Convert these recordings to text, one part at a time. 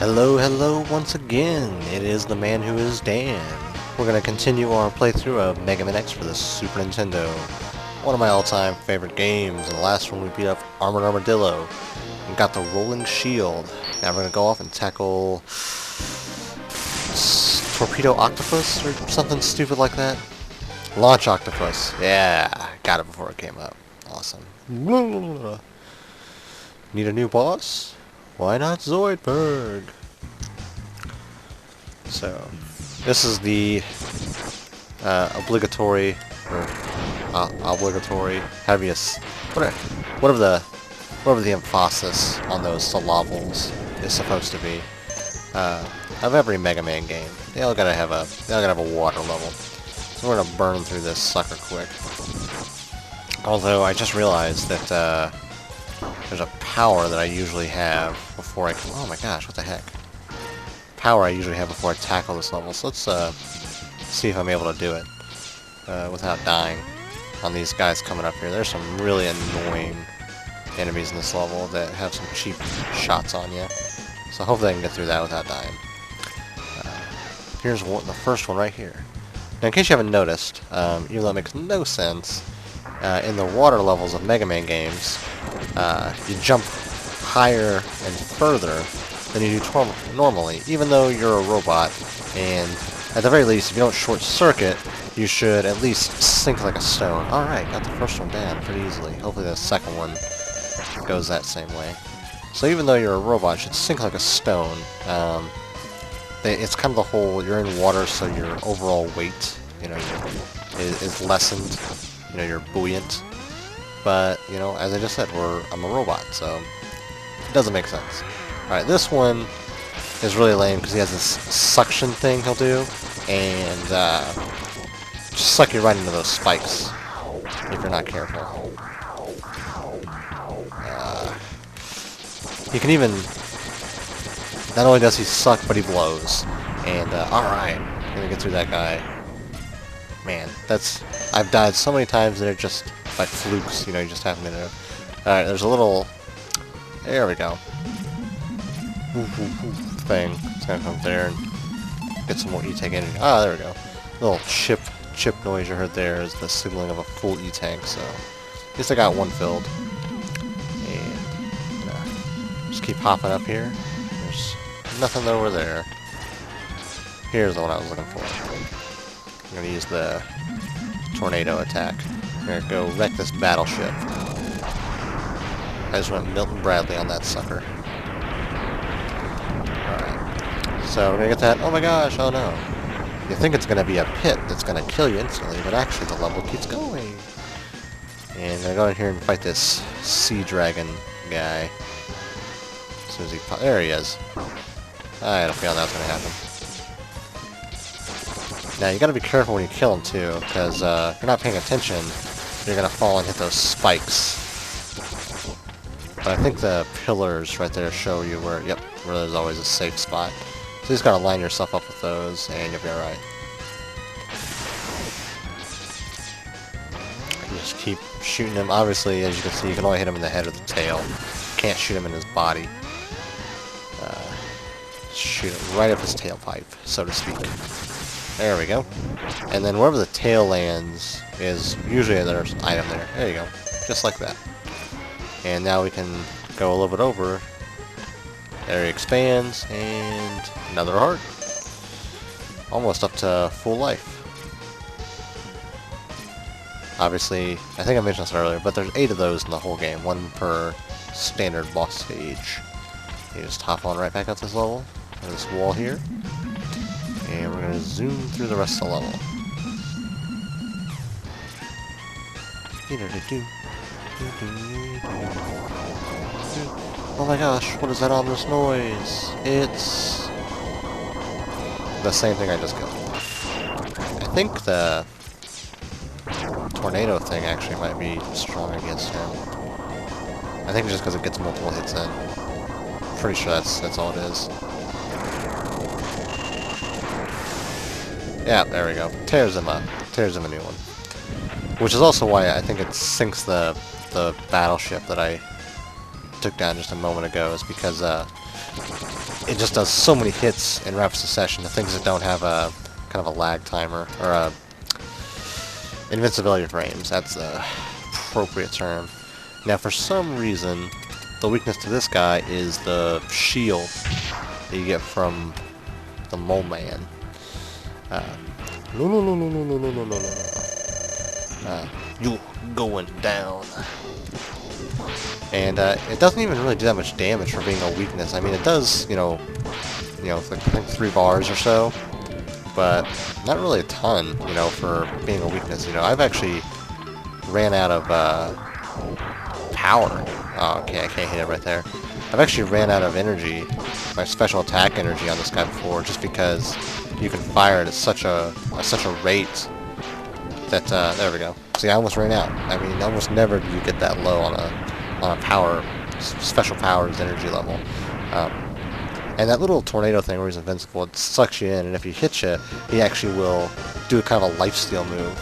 Hello, hello once again. It is the man who is Dan. We're going to continue our playthrough of Megaman X for the Super Nintendo. One of my all-time favorite games. In the last one we beat up Armored Armadillo and got the Rolling Shield. Now we're going to go off and tackle Torpedo Octopus or something stupid like that. Launch Octopus. Yeah, got it before it came up. Awesome. Need a new boss? Why not Zoidberg? So, this is the obligatory, or obligatory, heaviest, whatever the emphasis on those syllables is supposed to be, of every Mega Man game. They all gotta have a water level. So we're gonna burn through this sucker quick. Although I just realized that there's a power that I usually have before I... Oh my gosh, what the heck? Power I usually have before I tackle this level. So let's see if I'm able to do it without dying on these guys coming up here. There's some really annoying enemies in this level that have some cheap shots on you. So hopefully I can get through that without dying. Here's the first one right here. Now in case you haven't noticed, even though it makes no sense, in the water levels of Mega Man games, you jump higher and further than you do normally, even though you're a robot, and at the very least, if you don't short circuit, you should at least sink like a stone. Alright, got the first one down pretty easily. Hopefully the second one goes that same way. So even though you're a robot, you should sink like a stone. It's kind of the whole, you're in water, so your overall weight, is lessened. You're buoyant. But, as I just said, I'm a robot, so it doesn't make sense. Alright, this one is really lame because he has this suction thing he'll do, and just suck you right into those spikes if you're not careful. He can even... Not only does he suck, but he blows. And, alright, I'm gonna get through that guy. Man, I've died so many times that are just by flukes, you just happen to know. Alright, there's a little... There we go. Thing. It's gonna come there and get some more E-Tank energy. Ah, there we go. Little chip noise you heard there is the signaling of a full E-Tank, so... At least I got one filled. And... just keep hopping up here. There's nothing over there. Here's the one I was looking for. I'm gonna use the tornado attack. I'm gonna go wreck this battleship. I just went Milton Bradley on that sucker. Alright. So we're gonna get that. Oh my gosh, oh no. You think it's gonna be a pit that's gonna kill you instantly, but actually the level keeps going. And I'm gonna go in here and fight this sea dragon guy. As soon as he there he is. I had a feeling that was gonna happen. Now, you gotta be careful when you kill him, too, because if you're not paying attention, you're gonna fall and hit those spikes. But I think the pillars right there show you where there's always a safe spot. So you just gotta line yourself up with those, and you'll be alright. You just keep shooting him. Obviously, as you can see, you can only hit him in the head or the tail. You can't shoot him in his body. Shoot him right up his tailpipe, so to speak. There we go. And then wherever the tail lands is usually there's an item there. There you go. Just like that. And now we can go a little bit over. There he expands, and another heart. Almost up to full life. Obviously, I think I mentioned this earlier, but there's 8 of those in the whole game. 1 per standard boss stage. You just hop on right back up this level. This wall here. And we're going to zoom through the rest of the level. Oh my gosh, what is that ominous noise? It's the same thing I just killed. I think the tornado thing actually might be strong against him. I think just because it gets multiple hits in. Pretty sure that's all it is. Yeah, there we go. Tears him up. Tears him a new one. Which is also why I think it sinks the battleship that I took down just a moment ago, is because it just does so many hits in rapid succession. The things that don't have a kind of a lag timer or a invincibility frames. That's the appropriate term. Now, for some reason, the weakness to this guy is the shield that you get from the Mole Man. No. You going down. And it doesn't even really do that much damage for being a weakness. I mean, it does, like, I think 3 bars or so, but not really a ton, for being a weakness. I've actually ran out of power. Oh, okay, I can't hit it right there. I've actually ran out of energy, my special attack energy on this guy before, just because you can fire it at such a rate that, there we go. See, I almost ran out. I mean, almost never do you get that low on a power, special powers energy level. And that little tornado thing where he's invincible, it sucks you in, and if he hits you, he actually will do kind of a lifesteal move,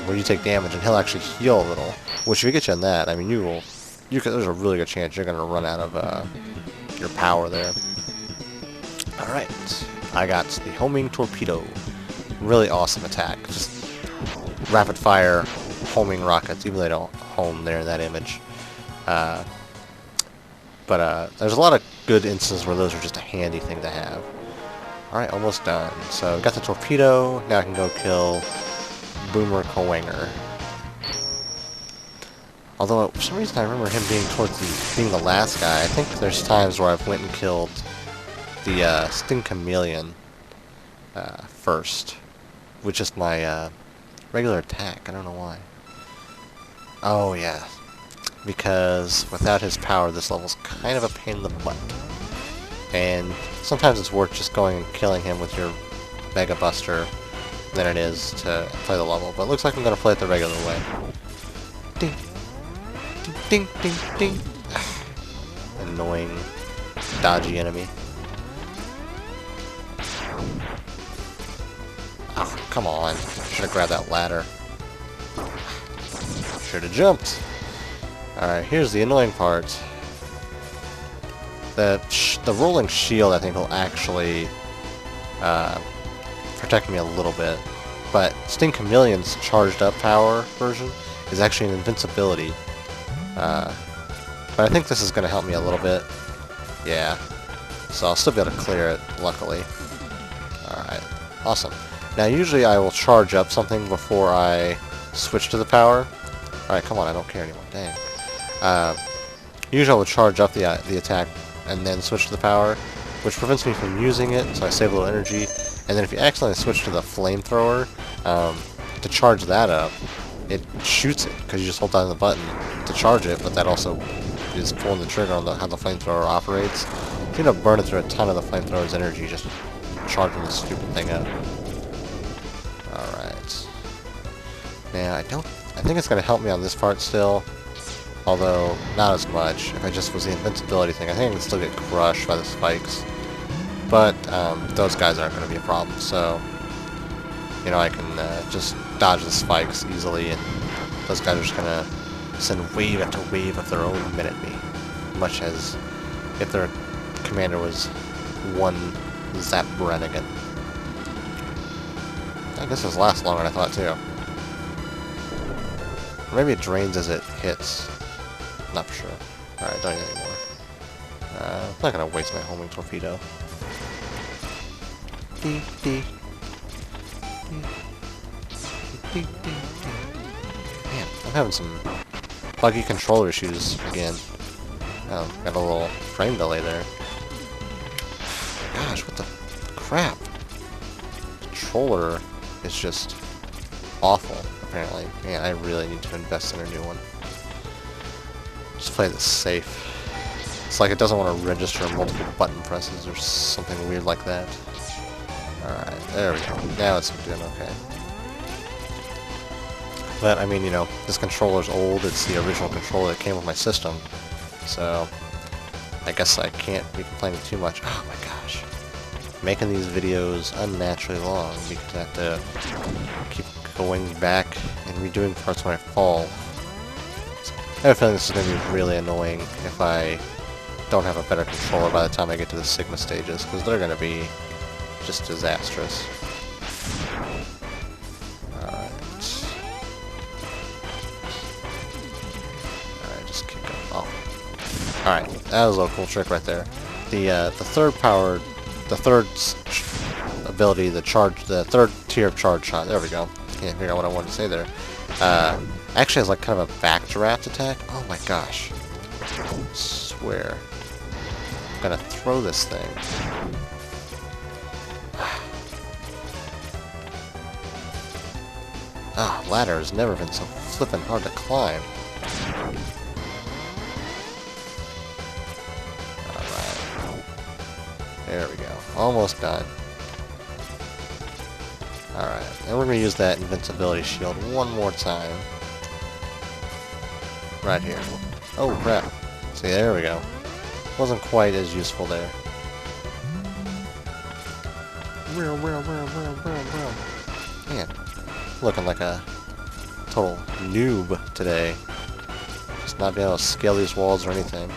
where you take damage, and he'll actually heal a little. Which, if you get you in that, I mean, there's a really good chance you're going to run out of your power there. Alright, I got the homing torpedo. Really awesome attack. Just rapid fire homing rockets, even though they don't home there in that image. But there's a lot of good instances where those are just a handy thing to have. Alright, almost done. So, got the torpedo, now I can go kill Boomer Cowanger. Although, for some reason I remember him being being the last guy. I think there's times where I've went and killed the Sting Chameleon first, with just my regular attack. I don't know why. Oh, yeah. Because without his power, this level's kind of a pain in the butt. And sometimes it's worth just going and killing him with your Mega Buster than it is to play the level. But it looks like I'm going to play it the regular way. Ding. Ding, ding, ding, ding. Annoying, dodgy enemy. Oh, come on. Should have grabbed that ladder. Should have jumped. Alright, here's the annoying part. The rolling shield, I think, will actually protect me a little bit. But Sting Chameleon's charged up power version is actually an invincibility. But I think this is going to help me a little bit. Yeah. So I'll still be able to clear it, luckily. Alright, awesome. Now usually I will charge up something before I switch to the power. Alright, come on, I don't care anymore, dang. Usually I will charge up the attack and then switch to the power, which prevents me from using it, so I save a little energy. And then if you accidentally switch to the flamethrower, to charge that up, it shoots it, because you just hold down the button to charge it, but that also is pulling the trigger on how the flamethrower operates. You end up burning through a ton of the flamethrower's energy just charging this stupid thing up. Alright. Now, I think it's going to help me on this part still, although not as much. If I just was the invincibility thing, I think I can still get crushed by the spikes. But those guys aren't going to be a problem, so I can just dodge the spikes easily, and those guys are just going to send wave after wave of their own men at me, much as if their commander was one Zap Brannigan. I guess this lasts longer than I thought, too. Or maybe it drains as it hits. Not for sure. Alright, don't need it anymore. I'm not going to waste my homing torpedo. Dee, dee. Man, I'm having some buggy controller issues again. Oh, got a little frame delay there. Gosh, what the crap? Controller is just awful, apparently. Man, I really need to invest in a new one. Just play this safe. It's like it doesn't want to register multiple button presses or something weird like that. Alright, there we go. Now it's doing okay. But, I mean, this controller's old. It's the original controller that came with my system. So, I guess I can't be complaining too much. Oh my gosh. Making these videos unnaturally long because I have to keep going back and redoing parts when I fall. I have a feeling this is going to be really annoying if I don't have a better controller by the time I get to the Sigma stages, because they're going to be just disastrous. Alright. Alright, just keep going. Oh. Alright, that was a little cool trick right there. The third power, the third ability, the third tier of charge shot, there we go. Can't figure out what I wanted to say there. Actually has like kind of a backdraft attack. Oh my gosh. I swear. I'm gonna throw this thing. Ah, ladder has never been so flippin' hard to climb. Alright. There we go. Almost done. Alright, and we're gonna use that invincibility shield one more time. Right here. Oh crap. See, there we go. Wasn't quite as useful there. Man, looking like a total noob today. Just not being able to scale these walls or anything.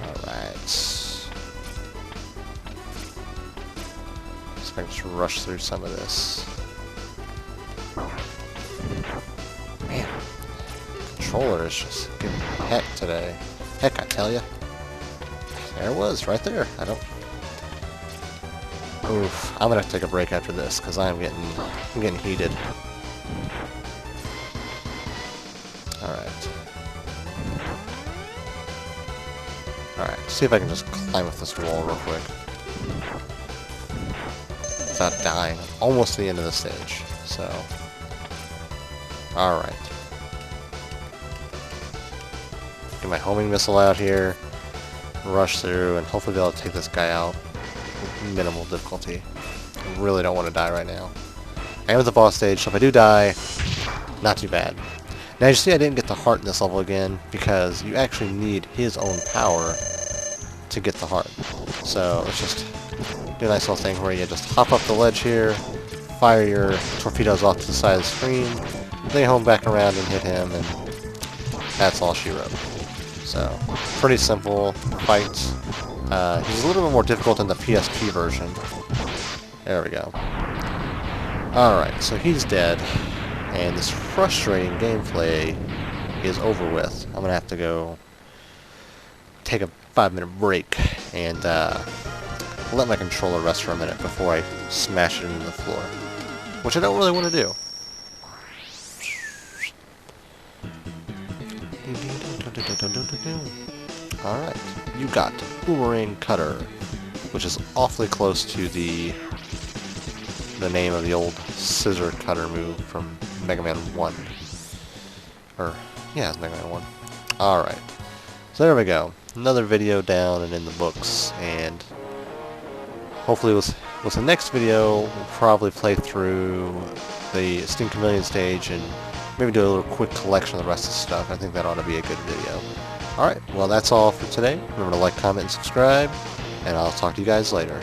Alright. So I can just rush through some of this. Man, controller is just giving me heck today. Heck, I tell ya. There it was, right there. I don't... Oof, I'm gonna have to take a break after this, because I'm getting heated. Alright. Alright, see if I can just climb up this wall real quick. Without dying. Almost to the end of the stage, so... Alright. Get my homing missile out here, rush through, and hopefully be able to take this guy out with minimal difficulty. I really don't want to die right now. I am at the boss stage, so if I do die, not too bad. Now you see I didn't get the heart in this level again, because you actually need his own power to get the heart. So let's just do a nice little thing where you just hop up the ledge here, fire your torpedoes off to the side of the screen, then home back around and hit him, and that's all she wrote. So, pretty simple fight. He's a little bit more difficult in the PSP version. There we go. Alright, so he's dead, and this frustrating gameplay is over with. I'm gonna have to go take a 5-minute break and let my controller rest for a minute before I smash it into the floor, which I don't really want to do. Alright, you got Boomerang Cutter, which is awfully close to the name of the old scissor cutter move from Megaman 1. Or, yeah, it's Megaman 1. Alright, so there we go. Another video down and in the books, and hopefully with the next video, we'll probably play through the Steam Chameleon stage and maybe do a little quick collection of the rest of the stuff. I think that ought to be a good video. Alright, well that's all for today. Remember to like, comment, and subscribe, and I'll talk to you guys later.